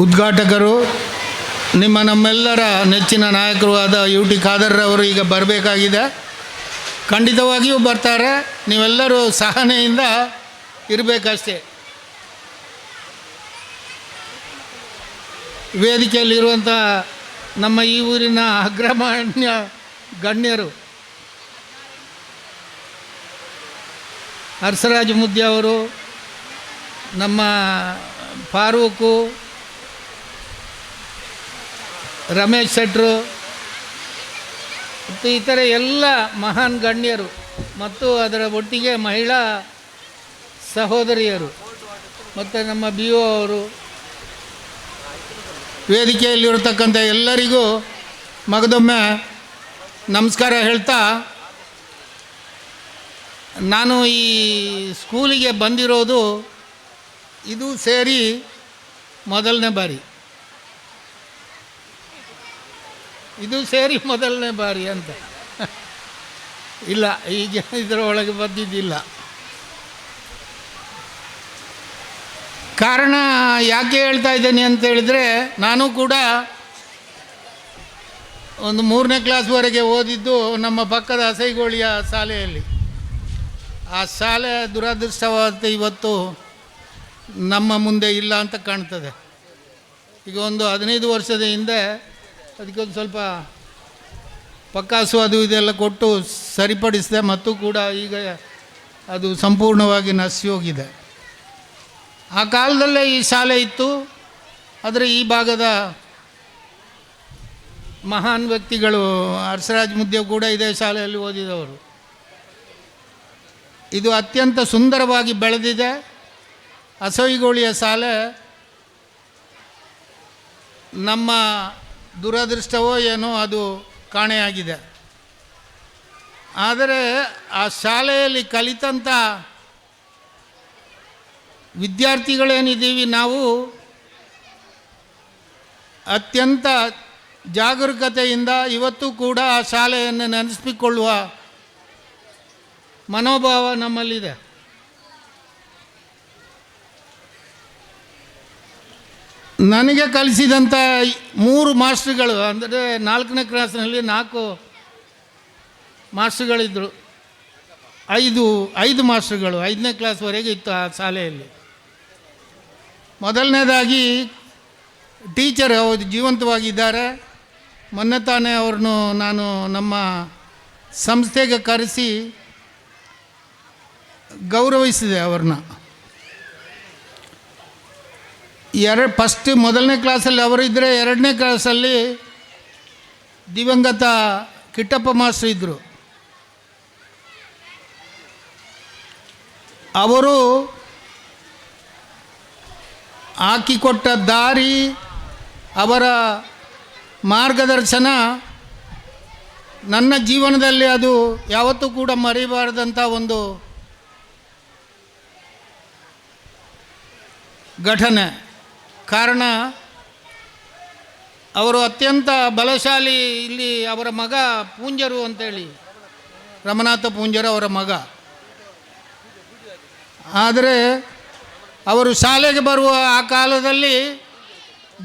ಉದ್ಘಾಟಕರು ನಮ್ಮೆಲ್ಲರ ನೆಚ್ಚಿನ ನಾಯಕರು ಆದ ಯು ಟಿ ಖಾದರ್ರವರು ಈಗ ಬರಬೇಕಾಗಿದೆ. ಖಂಡಿತವಾಗಿಯೂ ಬರ್ತಾರೆ. ನೀವೆಲ್ಲರೂ ಸಹನೆಯಿಂದ ಇರಬೇಕಷ್ಟೇ. ವೇದಿಕೆಯಲ್ಲಿರುವಂಥ ನಮ್ಮ ಈ ಊರಿನ ಅಗ್ರಮಾನ್ಯ ಗಣ್ಯರು ಹರ್ಷರಾಜ್ ಮುದ್ದೆ ಅವರು, ನಮ್ಮ ಫಾರೂಕು, ರಮೇಶ್ ಶೆಟ್ಟರು ಮತ್ತು ಇತರೆ ಎಲ್ಲ ಮಹಾನ್ ಗಣ್ಯರು ಮತ್ತು ಅದರ ಒಟ್ಟಿಗೆ ಮಹಿಳಾ ಸಹೋದರಿಯರು ಮತ್ತು ನಮ್ಮ ಬಿ ಒ ಅವರು, ವೇದಿಕೆಯಲ್ಲಿರತಕ್ಕಂಥ ಎಲ್ಲರಿಗೂ ಮಗದೊಮ್ಮೆ ನಮಸ್ಕಾರ ಹೇಳ್ತಾ, ನಾನು ಈ ಸ್ಕೂಲಿಗೆ ಬಂದಿರೋದು ಇದು ಸೇರಿ ಮೊದಲನೇ ಬಾರಿ ಅಂತ ಇಲ್ಲ, ಈಗ ಇದರೊಳಗೆ ಬಂದಿದ್ದಿಲ್ಲ. ಕಾರಣ ಯಾಕೆ ಹೇಳ್ತಾ ಇದ್ದೇನೆ ಅಂತ ಹೇಳಿದರೆ, ನಾನು ಕೂಡ ಒಂದು 3ನೇ ಕ್ಲಾಸ್ವರೆಗೆ ಓದಿದ್ದು ನಮ್ಮ ಪಕ್ಕದ ಹಸೈಗೋಳಿಯ ಶಾಲೆಯಲ್ಲಿ. ಆ ಶಾಲೆ ದುರದೃಷ್ಟವಾದ ಇವತ್ತು ನಮ್ಮ ಮುಂದೆ ಇಲ್ಲ ಅಂತ ಕಾಣ್ತದೆ. ಈಗ ಒಂದು 15 ವರ್ಷದ ಹಿಂದೆ ಅದಕ್ಕೊಂದು ಸ್ವಲ್ಪ ಪಕ್ಕಾಸು ಅದು ಇದೆಲ್ಲ ಕೊಟ್ಟು ಸರಿಪಡಿಸಿದೆ, ಮತ್ತು ಕೂಡ ಈಗ ಅದು ಸಂಪೂರ್ಣವಾಗಿ ನಶಿ ಹೋಗಿದೆ. ಆ ಕಾಲದಲ್ಲೇ ಈ ಶಾಲೆ ಇತ್ತು. ಆದರೆ ಈ ಭಾಗದ ಮಹಾನ್ ವ್ಯಕ್ತಿಗಳು, ಹರ್ಷರಾಜ್ ಮುದ್ದೆ ಕೂಡ ಇದೇ ಶಾಲೆಯಲ್ಲಿ ಓದಿದವರು. ಇದು ಅತ್ಯಂತ ಸುಂದರವಾಗಿ ಬೆಳೆದಿದೆ. ಹಸೈಗೋಳಿಯ ಶಾಲೆ ನಮ್ಮ ದುರದೃಷ್ಟವೋ ಏನೋ ಅದು ಕಾಣೆಯಾಗಿದೆ. ಆದರೆ ಆ ಶಾಲೆಯಲ್ಲಿ ಕಲಿತಂಥ ವಿದ್ಯಾರ್ಥಿಗಳೇನಿದ್ದೀವಿ ನಾವು ಅತ್ಯಂತ ಜಾಗರೂಕತೆಯಿಂದ ಇವತ್ತು ಕೂಡ ಆ ಶಾಲೆಯನ್ನು ನೆನೆಸಿಕೊಳ್ಳುವ ಮನೋಭಾವ ನಮ್ಮಲ್ಲಿದೆ. ನನಗೆ ಕಲಿಸಿದಂಥ 3 ಮಾಸ್ಟ್ರುಗಳು, ಅಂದರೆ 4ನೇ ಕ್ಲಾಸ್ನಲ್ಲಿ 4 ಮಾಸ್ಟ್ರುಗಳಿದ್ದರು. 5 ಮಾಸ್ಟ್ರುಗಳು 5ನೇ ಕ್ಲಾಸ್ವರೆಗೆ ಇತ್ತು ಆ ಶಾಲೆಯಲ್ಲಿ. ಮೊದಲನೇದಾಗಿ ಟೀಚರ್ ಅವರು ಜೀವಂತವಾಗಿದ್ದಾರೆ. ಮೊನ್ನೆ ತಾನೇ ಅವ್ರನ್ನು ನಾನು ನಮ್ಮ ಸಂಸ್ಥೆಗೆ ಕರೆಸಿ ಗೌರವಿಸಿದೆ ಅವ್ರನ್ನ. ಮೊದಲನೇ ಕ್ಲಾಸಲ್ಲಿ ಅವರಿದ್ದರೆ 2ನೇ ಕ್ಲಾಸಲ್ಲಿ ದಿವಂಗತ ಕಿಟ್ಟಪ್ಪ ಮಾಸ್ಟ್ರು ಇದ್ದರು. ಅವರು ಹಾಕಿಕೊಟ್ಟ ದಾರಿ, ಅವರ ಮಾರ್ಗದರ್ಶನ ನನ್ನ ಜೀವನದಲ್ಲಿ ಅದು ಯಾವತ್ತೂ ಕೂಡ ಮರೆಯಬಾರದಂಥ ಒಂದು ಘಟನೆ. ಕಾರಣ, ಅವರು ಅತ್ಯಂತ ಬಲಶಾಲಿ. ಇಲ್ಲಿ ಅವರ ಮಗ ಪೂಂಜರು ಅಂತೇಳಿ, ರಮನಾಥ ಪೂಂಜರು ಅವರ ಮಗ. ಆದರೆ ಅವರು ಶಾಲೆಗೆ ಬರುವ ಆ ಕಾಲದಲ್ಲಿ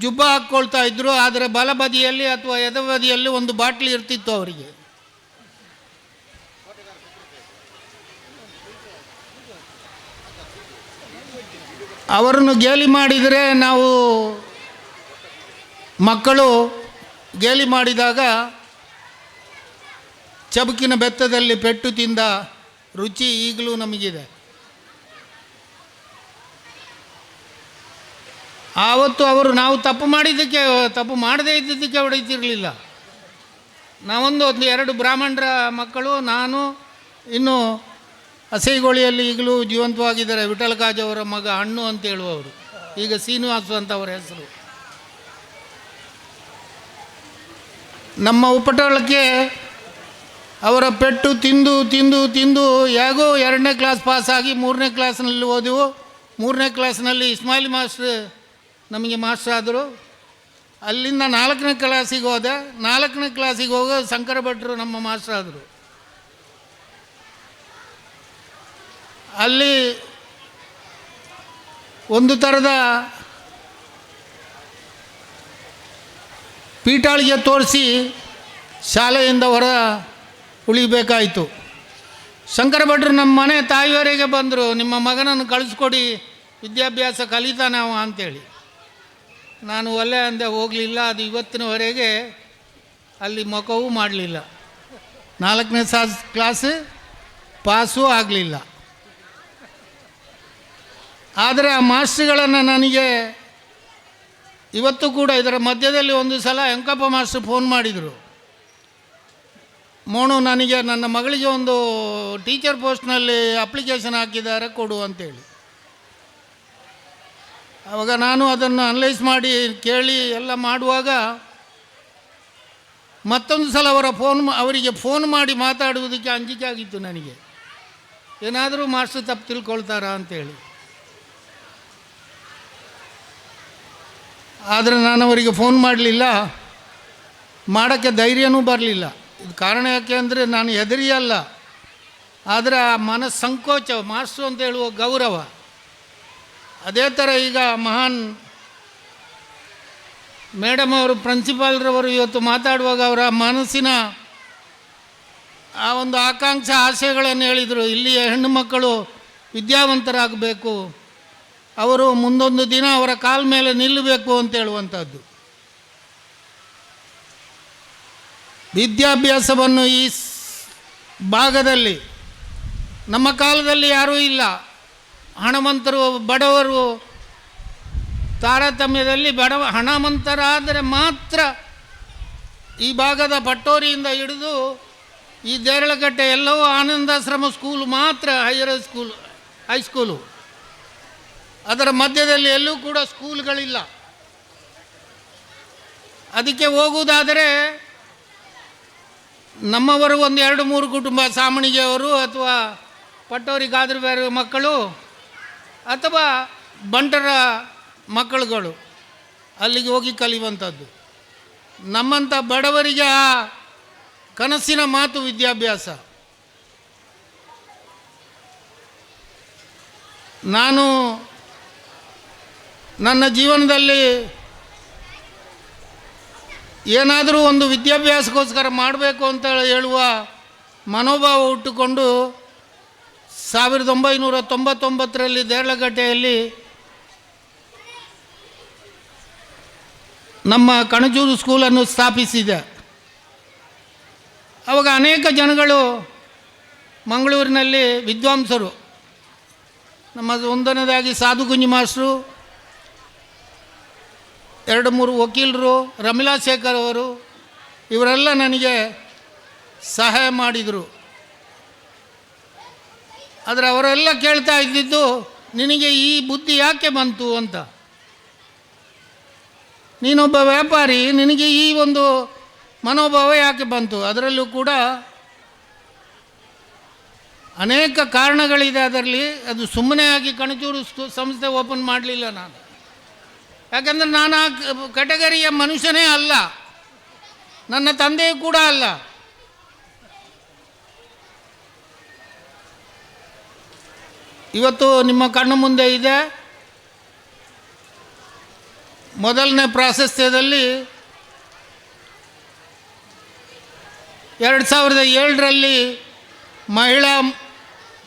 ಜುಬ್ಬ ಹಾಕ್ಕೊಳ್ತಾ ಇದ್ದರು. ಆದರೆ ಬಲಬದಿಯಲ್ಲಿ ಅಥವಾ ಎಡಬದಿಯಲ್ಲಿ ಒಂದು ಬಾಟ್ಲಿ ಇರ್ತಿತ್ತು ಅವರಿಗೆ. ಅವರನ್ನು ಗೇಲಿ ಮಾಡಿದರೆ, ನಾವು ಮಕ್ಕಳು ಗೇಲಿ ಮಾಡಿದಾಗ ಚಬುಕಿನ ಬೆತ್ತದಲ್ಲಿ ಪೆಟ್ಟು ತಿಂದ ರುಚಿ ಈಗಲೂ ನಮಗಿದೆ. ಆವತ್ತು ಅವರು ನಾವು ತಪ್ಪು ಮಾಡದೇ ಇದ್ದಿದ್ದಕ್ಕೆ ಹೊಡೆಯುತ್ತಿರಲಿಲ್ಲ. ನಾವೊಂದು 2 ಬ್ರಾಹ್ಮಣರ ಮಕ್ಕಳು, ನಾನು, ಇನ್ನು ಹಸೈಗೋಳಿಯಲ್ಲಿ ಈಗಲೂ ಜೀವಂತವಾಗಿದ್ದಾರೆ ವಿಠಲ ಕಾಜವರ ಮಗ ಹಣ್ಣು ಅಂತ ಹೇಳುವವರು, ಈಗ ಶ್ರೀನಿವಾಸು ಅಂತ ಅವರ ಹೆಸರು. ನಮ್ಮ ಉಪಟಳಕ್ಕೆ ಅವರ ಪೆಟ್ಟು ತಿಂದು ತಿಂದು ತಿಂದು ಹೇಗೋ 2ನೇ ಕ್ಲಾಸ್ ಪಾಸಾಗಿ 3ನೇ ಕ್ಲಾಸ್ನಲ್ಲಿ ಓದೆವು. 3ನೇ ಕ್ಲಾಸ್ನಲ್ಲಿ ಇಸ್ಮಾಯಿಲ್ ಮಾಸ್ಟ್ರು ನಮಗೆ ಮಾಸ್ಟರ್ ಆದರು. ಅಲ್ಲಿಂದ 4ನೇ ಕ್ಲಾಸಿಗೆ ಹೋದೆ. 4ನೇ ಕ್ಲಾಸಿಗೆ ಹೋಗೋ ಶಂಕರ ಭಟ್ರು ನಮ್ಮ ಮಾಸ್ಟರ್ ಆದರು. ಅಲ್ಲಿ ಒಂದು ಥರದ ಪೀಠಾಳಿಗೆ ತೋರಿಸಿ ಶಾಲೆಯಿಂದ ಹೊರ ಉಳಿಬೇಕಾಯಿತು. ಶಂಕರ ಭಟ್ರು ನಮ್ಮ ಮನೆ ತಾಯಿಯವರೆಗೆ ಬಂದರು, ನಿಮ್ಮ ಮಗನನ್ನು ಕಳಿಸ್ಕೊಡಿ, ವಿದ್ಯಾಭ್ಯಾಸ ಕಲಿತಾನೆ ಅವ ಅಂಥೇಳಿ. ನಾನು ಒಳ್ಳೆ ಅಂದೆ, ಹೋಗಲಿಲ್ಲ. ಅದು ಇವತ್ತಿನವರೆಗೆ ಅಲ್ಲಿ ಮುಖವೂ ಮಾಡಲಿಲ್ಲ. 4ನೇ ಕ್ಲಾಸ್ ಪಾಸೂ ಆಗಲಿಲ್ಲ. ಆದರೆ ಆ ಮಾಸ್ಟ್ರುಗಳನ್ನು ನನಗೆ ಇವತ್ತು ಕೂಡ, ಇದರ ಮಧ್ಯದಲ್ಲಿ ಒಂದು ಸಲ ವೆಂಕಪ್ಪ ಮಾಸ್ಟ್ರು ಫೋನ್ ಮಾಡಿದರು, ಮೋನು ನನಗೆ ನನ್ನ ಮಗಳಿಗೆ ಒಂದು ಟೀಚರ್ ಪೋಸ್ಟ್ನಲ್ಲಿ ಅಪ್ಲಿಕೇಶನ್ ಹಾಕಿದ್ದಾರೆ, ಕೊಡು ಅಂತೇಳಿ. ಆವಾಗ ನಾನು ಅದನ್ನು ಅನಲೈಸ್ ಮಾಡಿ ಕೇಳಿ ಎಲ್ಲ ಮಾಡುವಾಗ ಮತ್ತೊಂದು ಸಲ ಅವರಿಗೆ ಫೋನ್ ಮಾಡಿ ಮಾತಾಡುವುದಕ್ಕೆ ಅಂಜಿಕೆ ಆಗಿತ್ತು ನನಗೆ, ಏನಾದರೂ ಮಾಸ್ಟ್ರು ತಪ್ಪು ತಿಳ್ಕೊಳ್ತಾರಾ ಅಂತೇಳಿ. ಆದರೆ ನಾನು ಅವರಿಗೆ ಫೋನ್ ಮಾಡಲಿಲ್ಲ, ಮಾಡೋಕ್ಕೆ ಧೈರ್ಯನೂ ಬರಲಿಲ್ಲ. ಇದು ಕಾರಣ ಯಾಕೆ ಅಂದರೆ ನಾನು ಹೆದರಿ ಅಲ್ಲ, ಆದರೆ ಆ ಮನಸ್ಸಂಕೋಚ, ಮಾಸ್ಟ್ರು ಅಂತ ಹೇಳುವ ಗೌರವ. ಅದೇ ಥರ ಈಗ ಮಹಾನ್ ಮೇಡಮ್ ಅವರು, ಪ್ರಿನ್ಸಿಪಾಲ್ರವರು ಇವತ್ತು ಮಾತಾಡುವಾಗ ಅವರ ಮನಸ್ಸಿನ ಆ ಒಂದು ಆಕಾಂಕ್ಷೆ, ಆಶಯಗಳನ್ನು ಹೇಳಿದರು. ಇಲ್ಲಿಯ ಹೆಣ್ಣು ಮಕ್ಕಳು ವಿದ್ಯಾವಂತರಾಗಬೇಕು, ಅವರು ಮುಂದೊಂದು ದಿನ ಅವರ ಕಾಲ ಮೇಲೆ ನಿಲ್ಲಬೇಕು ಅಂತ ಹೇಳುವಂಥದ್ದು. ವಿದ್ಯಾಭ್ಯಾಸವನ್ನು ಈ ಭಾಗದಲ್ಲಿ ನಮ್ಮ ಕಾಲದಲ್ಲಿ ಯಾರೂ ಇಲ್ಲ. ಹಣವಂತರು ಬಡವರು ತಾರತಮ್ಯದಲ್ಲಿ ಹಣವಂತರಾದರೆ ಮಾತ್ರ ಈ ಭಾಗದ ಪಟ್ಟೋರಿಯಿಂದ ಹಿಡಿದು ಈ ದೇರಳಕಟ್ಟೆ ಎಲ್ಲವೂ ಆನಂದಾಶ್ರಮ ಸ್ಕೂಲು ಮಾತ್ರ ಹೈಸ್ಕೂಲು. ಅದರ ಮಧ್ಯದಲ್ಲಿ ಎಲ್ಲೂ ಕೂಡ ಸ್ಕೂಲ್ಗಳಿಲ್ಲ. ಅದಕ್ಕೆ ಹೋಗುವುದಾದರೆ ನಮ್ಮವರು ಒಂದು 2-3 ಕುಟುಂಬ, ಸಾಮಣಿಗೆಯವರು ಅಥವಾ ಪಟ್ಟೋರಿ ಗಾದ್ರಬೇರೆ ಮಕ್ಕಳು ಅಥವಾ ಬಂಟರ ಮಕ್ಕಳುಗಳು ಅಲ್ಲಿಗೆ ಹೋಗಿ ಕಲಿಯುವಂಥದ್ದು. ನಮ್ಮಂಥ ಬಡವರಿಗೆ ಆ ಕನಸಿನ ಮಾತು ವಿದ್ಯಾಭ್ಯಾಸ. ನಾನು ನನ್ನ ಜೀವನದಲ್ಲಿ ಏನಾದರೂ ಒಂದು ವಿದ್ಯಾಭ್ಯಾಸಕ್ಕೋಸ್ಕರ ಮಾಡಬೇಕು ಅಂತ ಹೇಳುವ ಮನೋಭಾವ ಹುಟ್ಟುಕೊಂಡು 1999ರಲ್ಲಿ ದೇರಳಕಟ್ಟೆಯಲ್ಲಿ ನಮ್ಮ ಕಣಜೂರು ಸ್ಕೂಲನ್ನು ಸ್ಥಾಪಿಸಿದೆ. ಆವಾಗ ಅನೇಕ ಜನಗಳು ಮಂಗಳೂರಿನಲ್ಲಿ ವಿದ್ವಾಂಸರು, ನಮ್ಮ ಒಂದನೇದಾಗಿ ಸಾಧುಗುಂಜಿ ಮಾಸ್ಟ್ರು, 2-3 ವಕೀಲರು, ರಮೀಲಾ ಶೇಖರ್ ಅವರು, ಇವರೆಲ್ಲ ನನಗೆ ಸಹಾಯ ಮಾಡಿದರು. ಆದರೆ ಅವರೆಲ್ಲ ಕೇಳ್ತಾ ಇದ್ದಿದ್ದು, ನಿನಗೆ ಈ ಬುದ್ಧಿ ಯಾಕೆ ಬಂತು ಅಂತ. ನೀನೊಬ್ಬ ವ್ಯಾಪಾರಿ, ನಿನಗೆ ಈ ಒಂದು ಮನೋಭಾವ ಯಾಕೆ ಬಂತು. ಅದರಲ್ಲೂ ಕೂಡ ಅನೇಕ ಕಾರಣಗಳಿದೆ ಅದರಲ್ಲಿ. ಅದು ಸುಮ್ಮನೆ ಆಗಿ ಕಣಜೂರು ಸಂಸ್ಥೆ ಓಪನ್ ಮಾಡಲಿಲ್ಲ ನಾನು. ಯಾಕಂದರೆ ನಾನು ಆ ಕೆಟಗರಿಯ ಮನುಷ್ಯನೇ ಅಲ್ಲ, ನನ್ನ ತಂದೆಯೂ ಕೂಡ ಅಲ್ಲ. ಇವತ್ತು ನಿಮ್ಮ ಕಣ್ಣು ಮುಂದೆ ಇದೆ. ಮೊದಲನೇ ಪ್ರಾಶಸ್ತ್ಯದಲ್ಲಿ 2007ರಲ್ಲಿ ಮಹಿಳಾ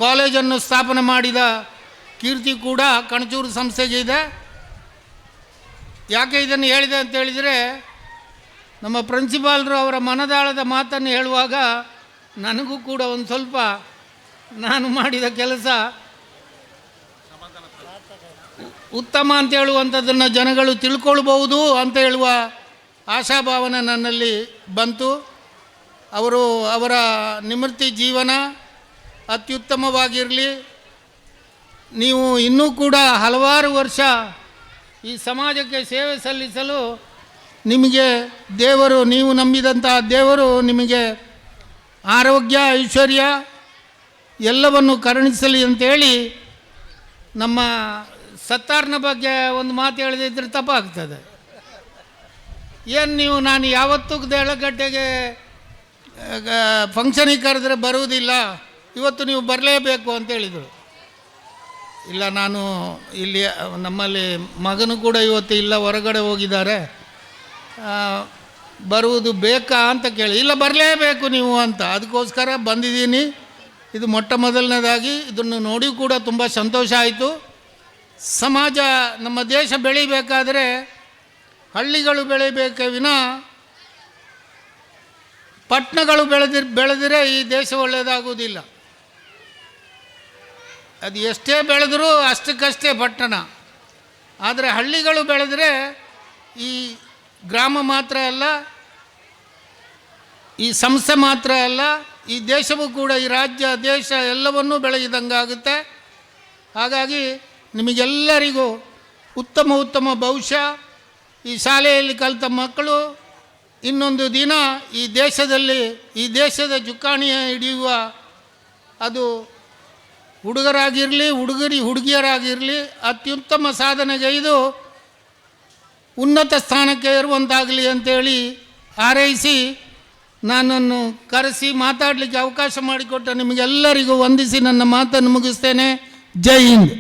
ಕಾಲೇಜನ್ನು ಸ್ಥಾಪನೆ ಮಾಡಿದ ಕೀರ್ತಿ ಕೂಡ ಕಣಜೂರು ಸಂಸ್ಥೆಗೆ ಇದೆ. ಯಾಕೆ ಇದನ್ನು ಹೇಳಿದೆ ಅಂತ ಹೇಳಿದರೆ, ನಮ್ಮ ಪ್ರಿನ್ಸಿಪಾಲ್ರು ಅವರ ಮನದಾಳದ ಮಾತನ್ನು ಹೇಳುವಾಗ ನನಗೂ ಕೂಡ ಒಂದು ಸ್ವಲ್ಪ ನಾನು ಮಾಡಿದ ಕೆಲಸ ಉತ್ತಮ ಅಂತ ಹೇಳುವಂಥದ್ದನ್ನು ಜನಗಳು ತಿಳ್ಕೊಳ್ಬಹುದು ಅಂತ ಹೇಳುವ ಆಶಾಭಾವನೆ ನನ್ನಲ್ಲಿ ಬಂತು. ಅವರ ನಿವೃತ್ತಿ ಜೀವನ ಅತ್ಯುತ್ತಮವಾಗಿರಲಿ. ನೀವು ಇನ್ನೂ ಕೂಡ ಹಲವಾರು ವರ್ಷ ಈ ಸಮಾಜಕ್ಕೆ ಸೇವೆ ಸಲ್ಲಿಸಲು ನಿಮಗೆ ದೇವರು, ನೀವು ನಂಬಿದಂತಹ ದೇವರು ನಿಮಗೆ ಆರೋಗ್ಯ, ಐಶ್ವರ್ಯ ಎಲ್ಲವನ್ನು ಕರುಣಿಸಲಿ ಅಂತೇಳಿ, ನಮ್ಮ ಸತ್ತಾರ್ನ ಬಗ್ಗೆ ಒಂದು ಮಾತು ಹೇಳಿದ್ರೆ ತಪ್ಪಾಗ್ತದೆ. ಏನು ನಾನು ಯಾವತ್ತೂ ದೇರಳಕಟ್ಟೆಗೆ ಫಂಕ್ಷನಿಗೆ ಕರೆದ್ರೆ ಬರುವುದಿಲ್ಲ, ಇವತ್ತು ನೀವು ಬರಲೇಬೇಕು ಅಂತೇಳಿದರು. ಇಲ್ಲ, ನಾನು ಇಲ್ಲಿ ನಮ್ಮಲ್ಲಿ ಮಗನು ಕೂಡ ಇವತ್ತು ಇಲ್ಲ, ಹೊರಗಡೆ ಹೋಗಿದ್ದಾರೆ. ಬರುವುದು ಬೇಕಾ ಅಂತ ಕೇಳಿ, ಇಲ್ಲ ಬರಲೇಬೇಕು ನೀವು ಅಂತ. ಅದಕ್ಕೋಸ್ಕರ ಬಂದಿದ್ದೀನಿ. ಇದು ಮೊಟ್ಟ ಮೊದಲನೇದಾಗಿ ಇದನ್ನು ನೋಡಿ ಕೂಡ ತುಂಬ ಸಂತೋಷ ಆಯಿತು. ಸಮಾಜ, ನಮ್ಮ ದೇಶ ಬೆಳಿಬೇಕಾದರೆ ಹಳ್ಳಿಗಳು ಬೆಳಿಬೇಕೇ ವಿನ ಪಟ್ಟಣಗಳು ಬೆಳೆದರೆ ಈ ದೇಶ ಒಳ್ಳೆಯದಾಗುವುದಿಲ್ಲ. ಅದು ಎಷ್ಟೇ ಬೆಳೆದರೂ ಅಷ್ಟಕ್ಕಷ್ಟೇ ಪಟ್ಟಣ. ಆದರೆ ಹಳ್ಳಿಗಳು ಬೆಳೆದರೆ ಈ ಗ್ರಾಮ ಮಾತ್ರ ಅಲ್ಲ, ಈ ಸಂಸ್ಥೆ ಮಾತ್ರ ಅಲ್ಲ, ಈ ದೇಶವೂ ಕೂಡ, ಈ ರಾಜ್ಯ ದೇಶ ಎಲ್ಲವನ್ನೂ ಬೆಳೆಯಿದಂಗಾಗುತ್ತೆ. ಹಾಗಾಗಿ ನಿಮಗೆಲ್ಲರಿಗೂ ಉತ್ತಮ ಭವಿಷ್ಯ. ಈ ಶಾಲೆಯಲ್ಲಿ ಕಲಿತ ಮಕ್ಕಳು ಇನ್ನೊಂದು ದಿನ ಈ ದೇಶದಲ್ಲಿ, ಈ ದೇಶದ ಚುಕ್ಕಾಣಿಯ ಹಿಡಿಯುವ, ಅದು ಹುಡುಗರಾಗಿರಲಿ ಹುಡುಗಿಯರಾಗಿರಲಿ, ಅತ್ಯುತ್ತಮ ಸಾಧನೆಗೈದು ಉನ್ನತ ಸ್ಥಾನಕ್ಕೆ ಏರುವಂತಾಗಲಿ ಅಂತೇಳಿ ಹಾರೈಸಿ ನನ್ನನ್ನು ಕರೆಸಿ ಮಾತಾಡಲಿಕ್ಕೆ ಅವಕಾಶ ಮಾಡಿಕೊಟ್ಟ ನಿಮಗೆಲ್ಲರಿಗೂ ವಂದಿಸಿ ನನ್ನ ಮಾತನ್ನು ಮುಗಿಸ್ತೇನೆ. ಜೈ ಹಿಂದ್.